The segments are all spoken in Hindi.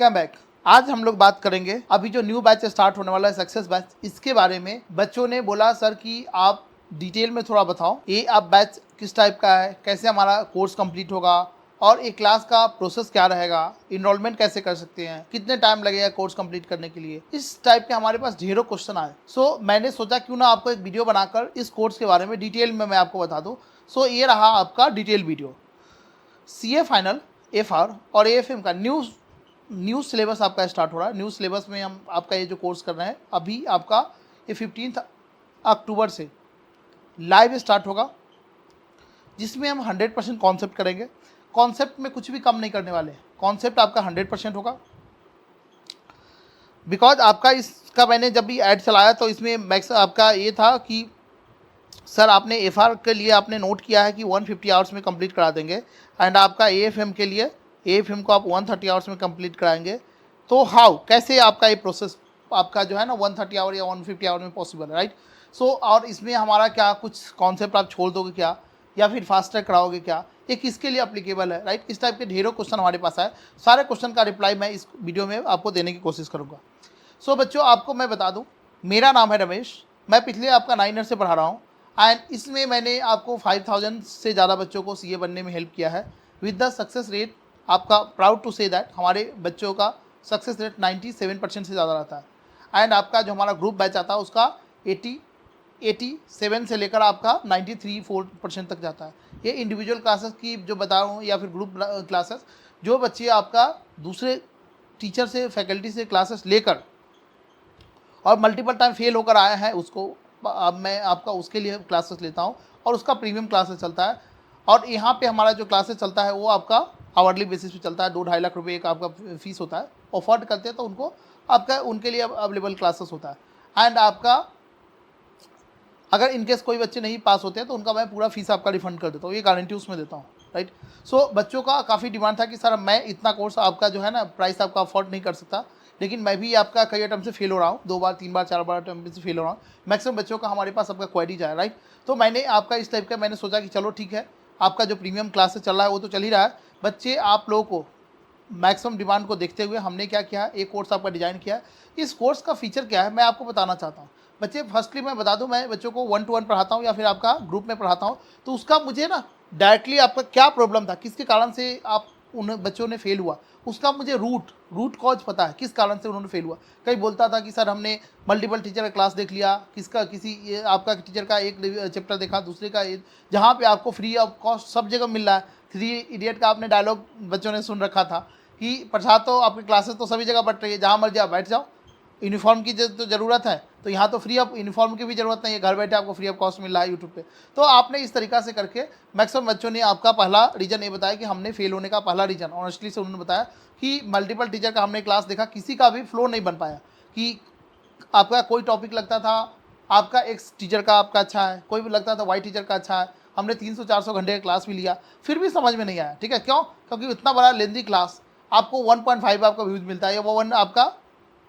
Welcome back. आज हम लोग बात करेंगे अभी जो न्यू बैच स्टार्ट होने वाला है सक्सेस बैच, इसके बारे में। बच्चों ने बोला सर कि आप डिटेल में थोड़ा बताओ, ये आप बैच किस टाइप का है, कैसे हमारा कोर्स कंप्लीट होगा और एक क्लास का प्रोसेस क्या रहेगा, इनरोलमेंट कैसे कर सकते हैं, कितने टाइम लगेगा कोर्स कंप्लीट करने के लिए। इस टाइप के हमारे पास ढेरों क्वेश्चन आए। सो मैंने सोचा क्यों ना आपको एक वीडियो बनाकर इस कोर्स के बारे में डिटेल में मैं आपको बता दूँ। सो ये रहा आपका detail video. CA final, FR और AFM का न्यू सिलेबस आपका स्टार्ट हो रहा है। न्यू सिलेबस में हम आपका ये जो कोर्स कर रहे हैं अभी आपका ये 15 अक्टूबर से लाइव स्टार्ट होगा, जिसमें हम 100% कॉन्सेप्ट करेंगे। कॉन्सेप्ट में कुछ भी कम नहीं करने वाले हैं, कॉन्सेप्ट आपका 100% होगा। बिकॉज आपका इसका मैंने जब भी ऐड चलाया तो इसमें मैक्स आपका ये था कि सर आपने FR के लिए आपने नोट किया है कि 150 आवर्स में कंप्लीट करा देंगे, एंड आपका AFM के लिए AFM को आप 130 आवर्स में कंप्लीट कराएंगे। तो हाउ, कैसे आपका ये प्रोसेस आपका जो है ना 130 आवर या 150 आवर में पॉसिबल है, राइट। सो और इसमें हमारा क्या कुछ कॉन्सेप्ट आप छोड़ दोगे क्या, या फिर फास्ट ट्रैक कराओगे क्या, ये किसके लिए अप्लीकेबल है, राइट। इस टाइप के ढेरों क्वेश्चन हमारे पास आए। सारे क्वेश्चन का रिप्लाई मैं इस वीडियो में आपको देने की कोशिश करूँगा। सो बच्चों, आपको मैं बता दूँ, मेरा नाम है रमेश, मैं पिछले आपका 9 ईयर से पढ़ा रहा हूँ, एंड इसमें मैंने आपको 5000 से ज़्यादा बच्चों को CA बनने में हेल्प किया है विद द सक्सेस रेट। आपका प्राउड टू से दैट हमारे बच्चों का सक्सेस रेट 97% से ज़्यादा रहता है। एंड आपका जो हमारा ग्रुप बैच आता है उसका 87 से लेकर आपका 93-4% तक जाता है। ये इंडिविजुअल क्लासेस की जो बता रहा हूँ या फिर ग्रुप क्लासेस, जो बच्चे आपका दूसरे टीचर से फैकल्टी से क्लासेस लेकर और मल्टीपल टाइम फेल होकर आया है, उसको अब मैं आपका उसके लिए क्लासेस लेता हूँ और उसका प्रीमियम क्लासेस चलता है। और यहाँ पे हमारा जो क्लासेस चलता है वो आपका आवरली बेसिस पे चलता है। 2-2.5 लाख रुपये एक आपका फीस होता है। अफोर्ड करते हैं तो उनको आपका उनके लिए अवेलेबल क्लासेस होता है। एंड आपका अगर इनकेस कोई बच्चे नहीं पास होते हैं तो उनका मैं पूरा फीस आपका रिफंड कर देता हूँ, ये गारंटी उसमें देता हूँ, राइट। सो बच्चों का काफ़ी डिमांड था कि सर मैं इतना कोर्स आपका जो है ना प्राइस आपका अफोर्ड नहीं कर सकता, लेकिन मैं भी आपका कई अटैम्प्ट से फेल हो रहा हूँ, 2 बार 3 बार 4 बार अटैम्प्ट से फेल हो रहा हूँ। मैक्सिमम बच्चों का हमारे पास आपका क्वेरी जाए, राइट। तो मैंने आपका इस टाइप का मैंने सोचा कि चलो ठीक है, आपका जो प्रीमियम क्लासेस चल रहा है वो तो चल ही रहा है, बच्चे आप लोगों को मैक्सिमम डिमांड को देखते हुए हमने क्या किया, एक कोर्स आपका डिज़ाइन किया। इस कोर्स का फीचर क्या है मैं आपको बताना चाहता हूँ। बच्चे, फर्स्टली मैं बता दूं, मैं बच्चों को 1 to 1 पढ़ाता हूँ या फिर आपका ग्रुप में पढ़ाता हूँ, तो उसका मुझे ना डायरेक्टली आपका क्या प्रॉब्लम था, किसके कारण से आप उन बच्चों ने फेल हुआ, उसका मुझे रूट कॉज पता है, किस कारण से उन्होंने फेल हुआ। कहीं बोलता था कि सर हमने मल्टीपल टीचर का क्लास देख लिया, किसी आपका टीचर का एक चैप्टर देखा, दूसरे का जहाँ पे आपको फ्री ऑफ कॉस्ट सब जगह मिल रहा है। 3 इडियट का आपने डायलॉग बच्चों ने सुन रखा था कि प्रसाद तो आपकी क्लासेस तो सभी जगह बट रही है, जहाँ मर्जी आप बैठ जाओ, यूनिफॉर्म की तो ज़रूरत है, तो यहाँ तो फ्री ऑफ यूनिफॉर्म की भी ज़रूरत नहीं है, घर बैठे आपको फ्री ऑफ कॉस्ट मिल रहा है यूट्यूब पे। तो आपने इस तरीक़ा से करके मैक्सिमम बच्चों ने आपका पहला रीज़न ये बताया कि हमने फेल होने का पहला रीज़न ऑनेस्टली से उन्होंने बताया कि मल्टीपल टीचर का हमने क्लास देखा, किसी का भी फ्लो नहीं बन पाया। कि आपका कोई टॉपिक लगता था आपका एक्स टीचर का आपका अच्छा है, कोई भी लगता था वाई टीचर का अच्छा है, हमने 300-400 घंटे का क्लास भी लिया, फिर भी समझ में नहीं आया। ठीक है, क्यों? क्योंकि इतना बड़ा लेंदी क्लास आपको 1.5 आपका व्यूज़ मिलता है या वो 1 आपका,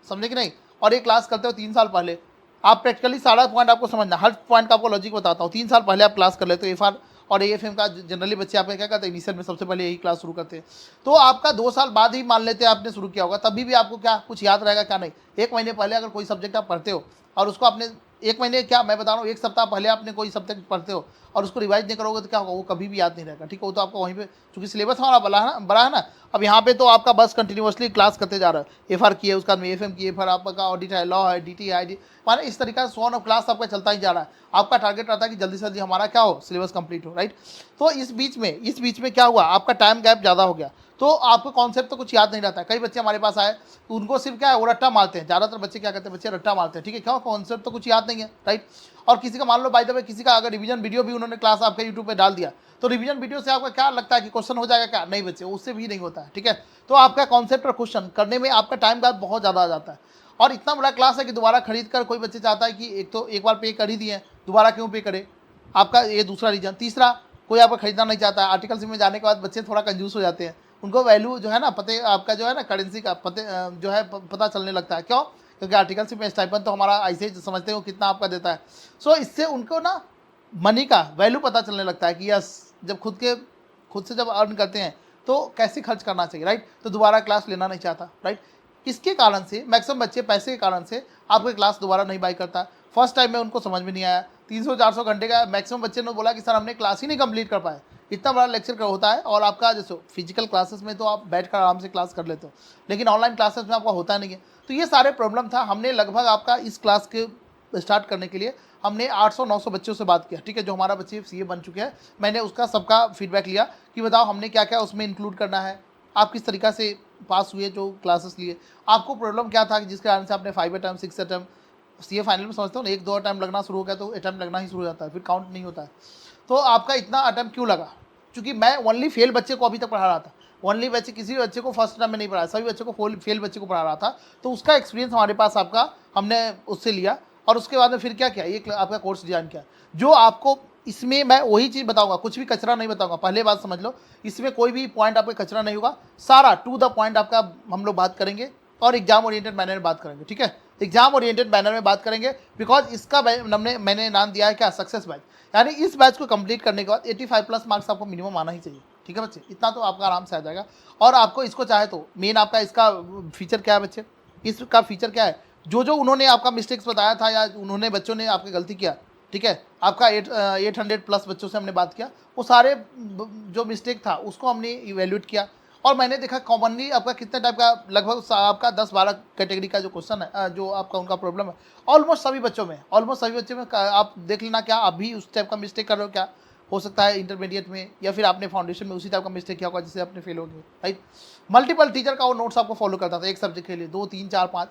समझे कि नहीं। और ये क्लास करते हो 3 साल पहले, आप प्रैक्टिकली सारा पॉइंट आपको समझना, हर पॉइंट का आपको लॉजिक बताता हूँ। 3 साल पहले आप क्लास कर लेते हो FR और AFM का, जनरली बच्चे आपका क्या करते हैं, इनिशियल में सबसे पहले यही क्लास शुरू करते हैं। तो आपका 2 साल बाद ही मान लेते हैं आपने शुरू किया होगा, तभी भी आपको क्या कुछ याद रहेगा क्या? नहीं। 1 महीने पहले अगर कोई सब्जेक्ट आप पढ़ते हो और उसको आपने 1 महीने क्या मैं बता रहा हूँ, 1 सप्ताह पहले आपने कोई सब्जेक्ट पढ़ते हो और उसको रिवाइज नहीं करोगे तो क्या होगा, वो कभी भी याद नहीं रहेगा। ठीक है, वो तो आपको वहीं पे, चूँकि सिलेबस हमारा बड़ा है ना। अब यहाँ पे तो आपका बस कंटिन्यूसली क्लास करते जा रहा है। FR की है, उसका AFM की, FR आपका ऑडिट है, लॉ है, DT है, माने इस तरीका से 100 क्लास आपका चलता ही जा रहा है। आपका टारगेट रहता है कि जल्दी से जल्दी हमारा क्या हो, सिलेबस कंप्लीट हो, राइट। तो इस बीच में क्या हुआ, आपका टाइम गैप ज़्यादा हो गया, तो आपको कॉन्सेप्ट तो कुछ याद नहीं रहता है। कई बच्चे हमारे पास आए तो उनको सिर्फ क्या है, वो रट्टा मारते हैं। ज़्यादातर बच्चे क्या करते हैं, बच्चे रट्टा मारते हैं। ठीक है, क्यों? कॉन्सेप्ट तो कुछ याद नहीं है, राइट। और किसी का मान लो बाय द वे, किसी का अगर रिवीजन वीडियो भी उन्होंने क्लास आपके यूट्यूब पे डाल दिया, तो रिवीजन वीडियो से आपका क्या लगता है कि क्वेश्चन हो जाएगा क्या? नहीं बच्चे, उससे भी नहीं होता है। ठीक है, तो आपका कॉन्सेप्ट और क्वेश्चन करने में आपका टाइम गैप बहुत ज़्यादा आ जाता है। और इतना बड़ा क्लास है कि दोबारा खरीद कर कोई बच्चे चाहता है कि एक बार पे कर ही दिए, दोबारा क्यों पे करे, आपका ये दूसरा रीजन। तीसरा, कोई आपका खरीदना नहीं चाहता है। आर्टिकल सी में जाने के बाद बच्चे थोड़ा कंजूस हो जाते हैं, उनको वैल्यू जो है ना, पते आपका जो है ना करेंसी का जो है पता चलने लगता है। क्यों? क्योंकि आर्टिकल सी में स्टाइपेंड तो हमारा ऐसे ही समझते हो कितना आपका देता है। सो इससे उनको ना मनी का वैल्यू पता चलने लगता है कि यस, जब खुद से जब अर्न करते हैं तो कैसे खर्च करना चाहिए, राइट। तो दोबारा क्लास लेना नहीं चाहता, राइट। इसके कारण से मैक्सिमम बच्चे पैसे के कारण से आपके क्लास दोबारा नहीं बाई करता। फर्स्ट टाइम में उनको समझ में नहीं आया, 300-400 घंटे का मैक्सिमम बच्चे ने बोला कि सर हमने क्लास ही नहीं कंप्लीट कर पाए। इतना बड़ा लेक्चर होता है, और आपका जैसे फिजिकल क्लासेस में तो आप बैठकर आराम से क्लास कर लेते हो, लेकिन ऑनलाइन क्लासेस में आपका होता नहीं है। तो ये सारे प्रॉब्लम था। हमने लगभग आपका इस क्लास के स्टार्ट करने के लिए हमने 800-900 बच्चों से बात किया, ठीक है, जो हमारा बच्चे सीए बन चुके हैं। मैंने उसका सबका फीडबैक लिया कि बताओ हमने क्या क्या उसमें इंक्लूड करना है, आप किस तरीक़ा से पास हुए जो क्लासेस लिए, आपको प्रॉब्लम क्या था कि जिसके कारण से आपने 5 अटैम्प्ट 6 अटैम्प्ट सीए फाइनल में समझते हो ना, 1-2 अटैम्प्ट लगना शुरू हो गया तो अटैम्प्ट लगना ही शुरू हो जाता है, फिर काउंट नहीं होता है। तो आपका इतना अटैम्प्ट क्यों लगा? क्योंकि मैं ओनली फेल बच्चे को अभी तक पढ़ा रहा था, ओनली बच्चे, किसी भी बच्चे को फर्स्ट टर्म में नहीं पढ़ाया, सभी बच्चों को फेल बच्चे को पढ़ा रहा था। तो उसका एक्सपीरियंस हमारे पास आपका हमने उससे लिया, और उसके बाद में फिर क्या किया, ये आपका कोर्स डिजाइन किया। जो आपको इसमें मैं वही चीज़ बताऊंगा, कुछ भी कचरा नहीं बताऊंगा, पहले बात समझ लो, इसमें कोई भी पॉइंट आपका कचरा नहीं होगा, सारा टू द पॉइंट आपका हम लोग बात करेंगे, और एग्जाम ओरिएंटेड मैनर में बात करेंगे, ठीक है। एग्जाम ओरिएंटेड मैनर में बात करेंगे, बिकॉज इसका मैंने नाम दिया है क्या, सक्सेस बैच। यानी इस बैच को कंप्लीट करने के बाद 85+ मार्क्स आपको मिनिमम आना ही चाहिए, ठीक है बच्चे, इतना तो आपका आराम से आ जाएगा। और आपको इसको चाहे तो मेन आपका इसका फीचर क्या है बच्चे, इसका फीचर क्या है, जो उन्होंने आपका मिस्टेक्स बताया था, या उन्होंने बच्चों ने आपकी गलती किया, ठीक है, आपका 800+ बच्चों से हमने बात किया, वो सारे जो मिस्टेक था उसको हमने इवेल्यूएट किया। और मैंने देखा कॉमनली आपका कितने टाइप का, लगभग आपका 10-12 कैटेगरी का जो क्वेश्चन है, जो आपका उनका प्रॉब्लम है, ऑलमोस्ट सभी बच्चों में आप देख लेना, क्या अभी उस टाइप का मिस्टेक कर रहे हो, क्या हो सकता है इंटरमीडिएट में, या फिर आपने फाउंडेशन में उसी टाइप का मिस्टेक किया होगा जिससे आपने फेल हो गए, राइट। मल्टीपल टीचर का वो नोट्स आपको फॉलो करता था एक सब्जेक्ट के लिए, 2, 3, 4, 5,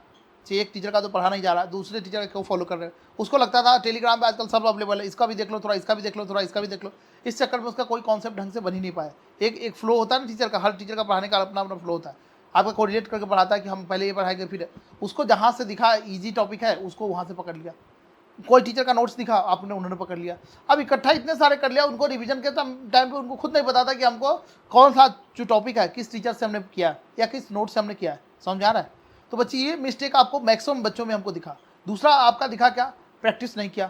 एक टीचर का तो पढ़ा नहीं जा रहा, दूसरे टीचर का क्यों फॉलो कर रहे हैं, उसको लगता था टेलीग्राम पे आजकल सब अवेलेबल है, इसका भी देख लो थोड़ा, इसका भी देख लो थोड़ा, इसका भी देख लो। इस चक्कर में उसका कोई कॉन्सेप्ट ढंग से बन ही नहीं पाया। एक फ्लो होता है ना टीचर का, हर टीचर का पढ़ाने का अपना अपना फ्लो होता है, आपका कोऑर्डिनेट करके पढ़ाता है कि हम पहले ये पढ़ाएंगे, फिर उसको जहाँ से दिखा ईजी टॉपिक है उसको वहाँ से पकड़ लिया। कोई टीचर का नोट्स दिखा, आपने उन्होंने पकड़ लिया। अब इकट्ठा इतने सारे कर लिया, उनको रिवीजन के टाइम पे उनको खुद नहीं पता था कि हमको कौन सा जो टॉपिक है किस टीचर से हमने किया या किस नोट से हमने किया है, समझ आ रहा है। तो बच्चे ये मिस्टेक आपको मैक्सिमम बच्चों में हमको दिखा। दूसरा आपका दिखा क्या, प्रैक्टिस नहीं किया।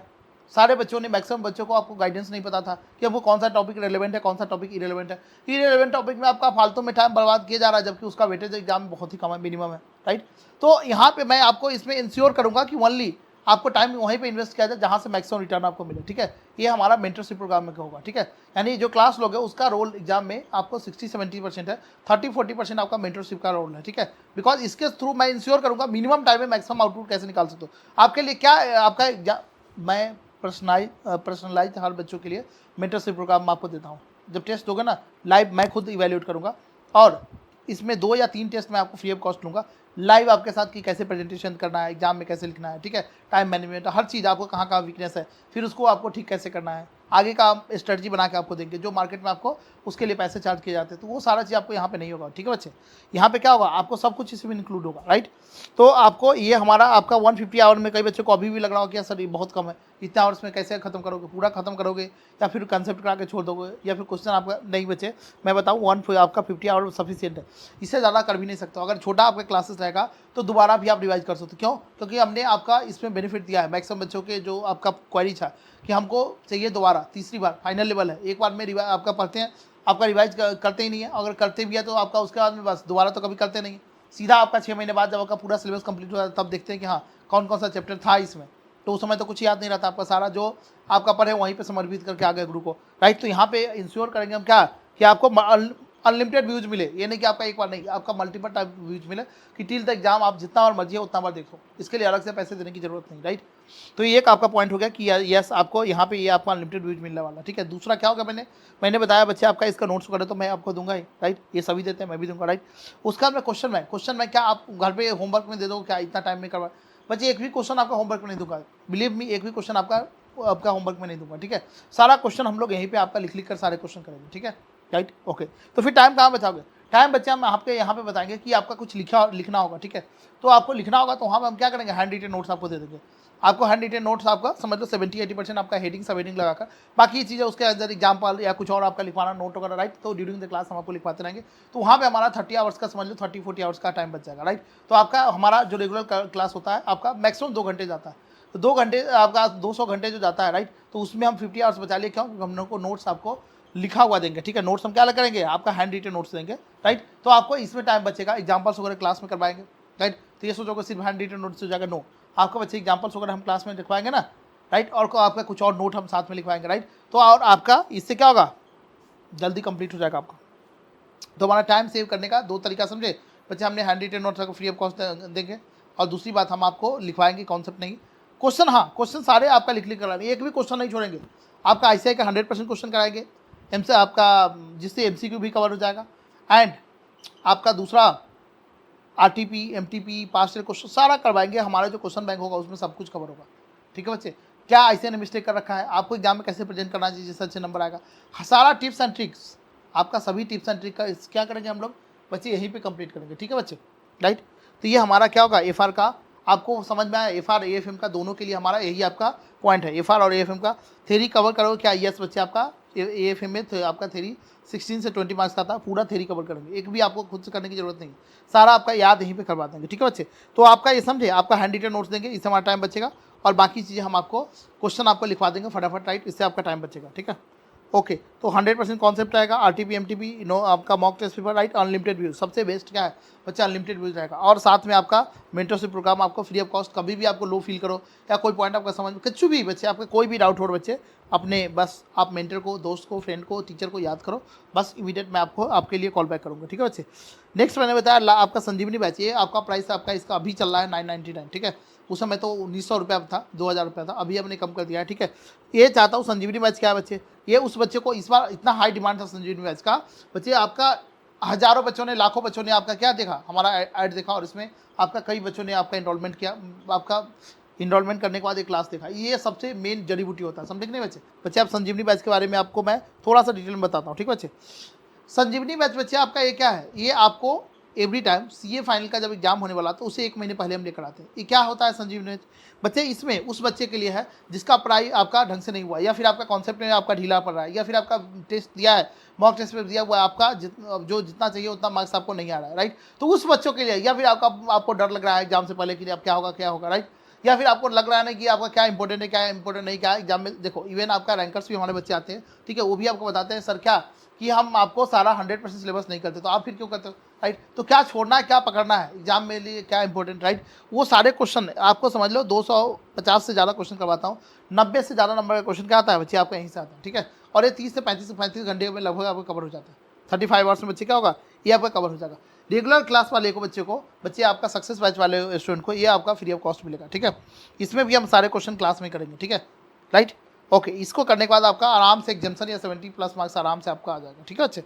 सारे बच्चों ने, मैक्सिमम बच्चों को आपको गाइडेंस नहीं पता था कि हमको कौन सा टॉपिक रेलेवेंट है, कौन सा टॉपिक इरेलेवेंट है। इरेलेवेंट टॉपिक में आपका फालतू में टाइम बर्बाद किया जा रहा है, जबकि उसका वेटेज एग्जाम में बहुत ही कम है, मिनिमम है, राइट। तो यहाँ पे मैं आपको इसमें इंश्योर करूँगा कि ओनली आपको टाइम वहीं पे इन्वेस्ट किया जाए जहाँ से मैक्सिमम रिटर्न आपको मिले, ठीक है। ये हमारा मेंटरशिप प्रोग्राम में होगा, ठीक है। यानी जो क्लास लोग है उसका रोल एग्जाम में आपको 60-70% है, 30-40% आपका मेंटरशिप का रोल है, ठीक है। बिकॉज इसके थ्रू मैं इंश्योर करूँगा मिनिमम टाइम में मैक्सिमम आउटपुट कैसे निकाल सकते हो। आपके लिए क्या आपका मैं पर्सनलाइज हर बच्चों के लिए मेंटरशिप प्रोग्राम आपको देता हूँ। जब टेस्ट दोगे ना, लाइव मैं खुद इवेल्यूएट करूँगा, और इसमें 2 या 3 टेस्ट मैं आपको फ्री ऑफ कॉस्ट लूँगा लाइव आपके साथ कि कैसे प्रेजेंटेशन करना है, एग्जाम में कैसे लिखना है, ठीक है। टाइम मैनेजमेंट, हर चीज़ आपको कहाँ कहाँ वीकनेस है, फिर उसको आपको ठीक कैसे करना है, आगे का स्ट्रेटजी बना के आपको देंगे। जो मार्केट में आपको उसके लिए पैसे चार्ज किए जाते हैं, तो वो सारा चीज़ आपको यहाँ पे नहीं होगा, ठीक है बच्चे। यहाँ पे क्या होगा, आपको सब कुछ इसमें इंक्लूड होगा, राइट। तो आपको ये हमारा आपका 150 आवर में, कई बच्चों को अभी भी लग रहा हो कि सर ये बहुत कम है, इतने आवर्स में कैसे खत्म करोगे, पूरा खत्म करोगे या फिर कंसेप्ट करा के छोड़ दोगे, या फिर क्वेश्चन आपका नहीं बचे। मैं बताऊँ आपका 50 आवर सफिशियंट है, इससे ज़्यादा कर भी नहीं सकते। अगर छोटा आपका क्लासेस रहेगा तो दोबारा भी आप रिवाइज कर सकते हो। क्यों? क्योंकि हमने आपका इसमें बेनिफिट दिया है। मैक्सिमम बच्चों के जो आपका क्वेरी था कि हमको चाहिए दोबारा, तीसरी बार फाइनल लेवल है, एक बार में रिवाइज आपका पढ़ते हैं, आपका रिवाइज करते ही नहीं है। अगर करते भी है तो आपका उसके बाद में बस दोबारा तो कभी करते नहीं, सीधा आपका 6 महीने बाद जब आपका पूरा सिलेबस कंप्लीट हो जाता है तब देखते हैं कि हाँ कौन कौन सा चैप्टर था इसमें। तो उस समय तो कुछ याद नहीं रहता, आपका सारा जो आपका पढ़े वहीं पे समर्पित करके आ गए गुरु को, राइट। तो यहाँ पे इंश्योर करेंगे हम क्या कि आपको अनलिमिटेड व्यूज मिले। ये नहीं कि आपका एक बार नहीं, आपका मल्टीपल टाइप व्यूज मिले कि टिल द एग्जाम आप जितना बार मर्जी है उतना बार देखो, इसके लिए अलग से पैसे देने की जरूरत नहीं, राइट। तो ये एक आपका पॉइंट हो गया कि यस आपको यहाँ पे ये आपको अनलिमिटेड व्यूज मिलने वाला, ठीक है। दूसरा क्या होगा, मैंने बताया बच्चे आपका इसका नोट्स करे तो मैं आपको दूंगा ही, राइट। ये सभी देते हैं, मैं भी दूंगा, राइट। उसका मैं क्वेश्चन में क्या आप घर पे होमवर्क में दे दो, क्या इतना टाइम में करवा बच्चे, एक भी क्वेश्चन आपका होमवर्क में नहीं दूंगा, बिलीव मी, एक भी क्वेश्चन आपका होमवर्क में नहीं दूंगा, ठीक है। सारा क्वेश्चन हम लोग यहीं पे आपका लिख कर सारे क्वेश्चन करेंगे, ठीक है, राइट। ओके, तो फिर टाइम कहाँ बचाओगे, टाइम बच्चे हम आपके यहाँ पे बताएंगे कि आपका कुछ लिखना होगा, ठीक है। तो आपको लिखना होगा तो वहाँ पे हम क्या करेंगे, हैंड रिटेन नोट्स आपको दे देंगे। आपको हैंड रिटेन नोट्स आपका समझ लो 70-80% आपका हेडिंग सब हेडिंग लगाकर, बाकी चीज़ें उसके अंदर एग्जाम्पल या कुछ और आपका लिखवाना नोट वगैरह, राइट। तो ड्यूरिंग द क्लास हम आपको लिखवाते रहेंगे। तो वहाँ पे हमारा 30 आवर्स का समझ लो 30-40 आवर्स का टाइम बच जाएगा, राइट। तो आपका हमारा जो रेगुलर क्लास होता है आपका मैक्सिमम 2 घंटे जाता है, तो 2 घंटे आपका 200 घंटे जो जाता है, राइट। तो उसमें हम 50 आवर्स बचा लिए, क्यों? क्योंकि हम लोग को नोट्स आपको लिखा हुआ देंगे, ठीक है। नोट्स हम क्या अलग करेंगे, आपका हैंड रिटन नोट्स देंगे, राइट। तो आपको इसमें टाइम बचेगा, एग्जाम्पल्स वगैरह क्लास में करवाएंगे, राइट। तो ये सोचोगे सिर्फ हैंड रिटन नोट्स हो जाएगा, नो, आपका बच्चे एग्जाम्पल्स वगैरह हम क्लास में लिखवाएंगे ना, राइट। और आपका कुछ और नोट हम साथ में लिखवाएंगे, राइट। तो और आपका इससे क्या होगा, जल्दी कंप्लीट हो जाएगा आपका। तो हमारा टाइम सेव करने का 2 तरीका समझे बच्चे, हमने हैंड रिटन नोट्स आपको फ्री ऑफ कॉस्ट देंगे, और दूसरी बात हम आपको लिखवाएंगे, कॉन्सेप्ट नहीं, क्वेश्चन। हाँ, क्वेश्चन सारे आपका लिख कराएंगे, एक भी क्वेश्चन नहीं छोड़ेंगे। आपका ICI का 100% क्वेश्चन कराएंगे, से आपका जिससे MCQ भी कवर हो जाएगा, एंड आपका दूसरा RTP MTP पास्ट क्वेश्चन सारा करवाएंगे। हमारा जो क्वेश्चन बैंक होगा उसमें सब कुछ कवर होगा, ठीक है बच्चे। क्या ICI ने मिस्टेक कर रखा है, आपको एग्जाम में कैसे प्रेजेंट करना चाहिए जिससे अच्छे नंबर आएगा, सारा टिप्स एंड ट्रिक्स, आपका सभी टिप्स एंड ट्रिक का क्या करेंगे हम लोग बच्चे, यहीं पे कंप्लीट करेंगे, ठीक है बच्चे, राइट। तो ये हमारा क्या होगा, FR का आपको समझ में आया, FR AFM का दोनों के लिए हमारा यही आपका पॉइंट है, FR और AFM का थ्योरी कवर करोगे क्या, यस बच्चे, आपका AFM में आपका थ्योरी 16 से 20 मार्क्स का था, पूरा थ्योरी कवर करेंगे, एक भी आपको खुद से करने की जरूरत नहीं, सारा आपका याद यहीं पे करवा देंगे, ठीक है बच्चे। तो आपका ये समझे, आपका हैंड रिटन नोट्स देंगे, इससे हमारा टाइम बचेगा, और बाकी चीज़ें हम आपको क्वेश्चन आपको लिखवा देंगे फटाफट, राइट, इससे आपका टाइम बचेगा, ठीक है। ओके, तो 100% कॉन्सेप्ट आएगा, RTP MTP नो आपका mock test paper, right, unlimited views, सबसे बेस्ट क्या है बच्चा, अनलिमिटेड व्यूज रहेगा, और साथ में आपका मेंटरशिप प्रोग्राम आपको फ्री ऑफ कॉस्ट, कभी भी आपको लो फील करो या कोई पॉइंट आपका समझ में कुछ भी बच्चे, आपका कोई भी डाउट हो बच्चे, अपने बस आप मेंटर को, दोस्त को, फ्रेंड को, टीचर को याद करो, बस इमीडिएट मैं आपको आपके लिए कॉल बैक करूँगा, ठीक है बच्चे। नेक्स्ट मैंने बताया आपका संजीवनी बैच, ये आपका प्राइस आपका इसका अभी चल रहा है 999, ठीक है। उस समय तो 1900 रुपया था, 2000 रुपया था, अभी हमने कम कर दिया है, ठीक है। ये चाहता हूँ संजीवनी बैच क्या है बच्चे, ये उस बच्चे को, इस बार इतना हाई डिमांड था संजीवनी बैच का बच्चे, आपका हज़ारों बच्चों ने, लाखों बच्चों ने आपका क्या देखा, हमारा ऐड देखा, और इसमें आपका कई बच्चों ने आपका इनरोलमेंट किया, आपका इनरोलमेंट करने के बाद एक क्लास देखा, ये सबसे मेन जड़ी बूटी होता है, समझे कि नहीं बच्चे। बच्चे आप संजीवनी बैच के बारे में आपको मैं थोड़ा सा डिटेल में बताता हूँ, ठीक है बच्चे। संजीवनी बैच बच्चे आपका ये क्या है, ये आपको एवरी टाइम CA फाइनल का जब एग्जाम होने वाला तो उसे 1 महीने पहले हम लेकर आते हैं। ये क्या होता है संजीवनी बैच बच्चे, इसमें उस बच्चे के लिए है जिसका पढ़ाई आपका ढंग से नहीं हुआ, या फिर आपका कॉन्सेप्ट में आपका ढीला पड़ रहा है, या फिर आपका टेस्ट दिया है, मॉक टेस्ट में दिया हुआ है, आपका जो जितना चाहिए उतना मार्क्स आपको नहीं आ रहा है, राइट। तो उस बच्चों के लिए, या फिर आपको डर लग रहा है एग्जाम से पहले कि अब क्या होगा, राइट, या फिर आपको लग रहा है ना कि आपका क्या इंपॉर्टेंट है, क्या इंपॉर्टेंट नहीं, क्या एग्जाम में देखो, इवन आपका रैंकर्स भी हमारे बच्चे आते हैं, ठीक है, वो भी आपको बताते हैं सर क्या कि हम आपको सारा 100% सिलेबस नहीं करते, तो आप फिर क्यों करते हो, राइट। तो क्या छोड़ना है, क्या पकड़ना है एग्जाम में लिए, क्या इंपॉर्टेंट, राइट, वो सारे क्वेश्चन आपको समझ लो 250 से ज़्यादा क्वेश्चन करवाता हूँ, 90 से ज़्यादा नंबर का क्वेश्चन क्या आता है बच्चे, आपका यहीं से आता है, ठीक है। और ये 30 से 35 घंटे में लगभग आपको कवर हो जाता है, 35 आवर्स में बच्चे क्या होगा, ये आपका कवर हो जाएगा। रेगुलर क्लास वाले को बच्चे आपका सक्सेस बैच वाले स्टूडेंट को ये आपका फ्री ऑफ कॉस्ट मिलेगा, ठीक है। इसमें भी हम सारे क्वेश्चन क्लास में करेंगे, ठीक है, राइट। ओके, इसको करने के बाद आपका आराम से एग्जाम्शन या 70+ मार्क्स आराम से आपका आ जाएगा, ठीक है अच्छे,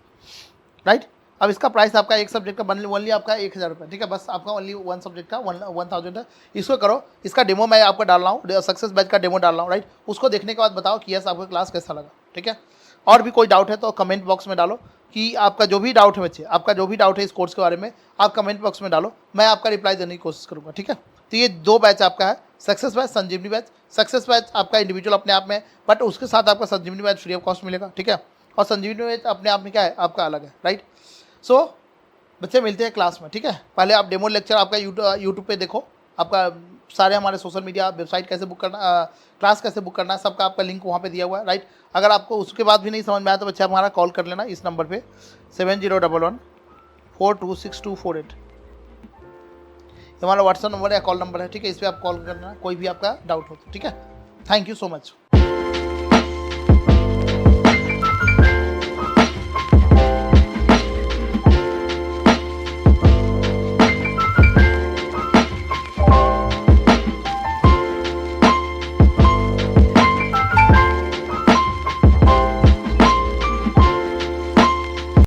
राइट। अब इसका प्राइस आपका एक सब्जेक्ट का ओनली आपका 1000 रुपये, ठीक है, बस आपका ओनली 1 सब्जेक्ट का 1000 है। इसको करो, इसका डेमो मैं आपको डाल रहा हूँ, सक्सेस बैच का डेमो डाल रहा हूँ, राइट। उसको देखने के बाद बताओ कि यस आपको क्लास कैसा लगा, ठीक है। और भी कोई डाउट है तो कमेंट बॉक्स में डालो, कि आपका जो भी डाउट है बच्चे, आपका जो भी डाउट है इस कोर्स के बारे में आप कमेंट बॉक्स में डालो, मैं आपका रिप्लाई देने की कोशिश करूँगा, ठीक है। तो ये 2 बैच आपका है, सक्सेस बैच, संजीवनी बैच। सक्सेस बैच आपका इंडिविजुअल अपने आप में, बट उसके साथ आपका संजीवनी बैच फ्री ऑफ कॉस्ट मिलेगा, ठीक है। और संजीवनी बैच अपने आप में क्या है, आपका अलग है, राइट। सो बच्चे मिलते हैं क्लास में, ठीक है। पहले आप डेमो लेक्चर आपका यूट्यूब पे देखो, आपका सारे हमारे सोशल मीडिया वेबसाइट कैसे बुक करना, क्लास कैसे बुक करना है, सबका आपका लिंक वहाँ पे दिया हुआ है, राइट। अगर आपको उसके बाद भी नहीं समझ में आया तो बच्चे आप हमारा कॉल कर लेना इस नंबर पे 7011426248, हमारा व्हाट्सअप नंबर या कॉल नंबर है, ठीक है। इस पर आप कॉल करना कोई भी आपका डाउट हो तो, ठीक है। Thank you so much.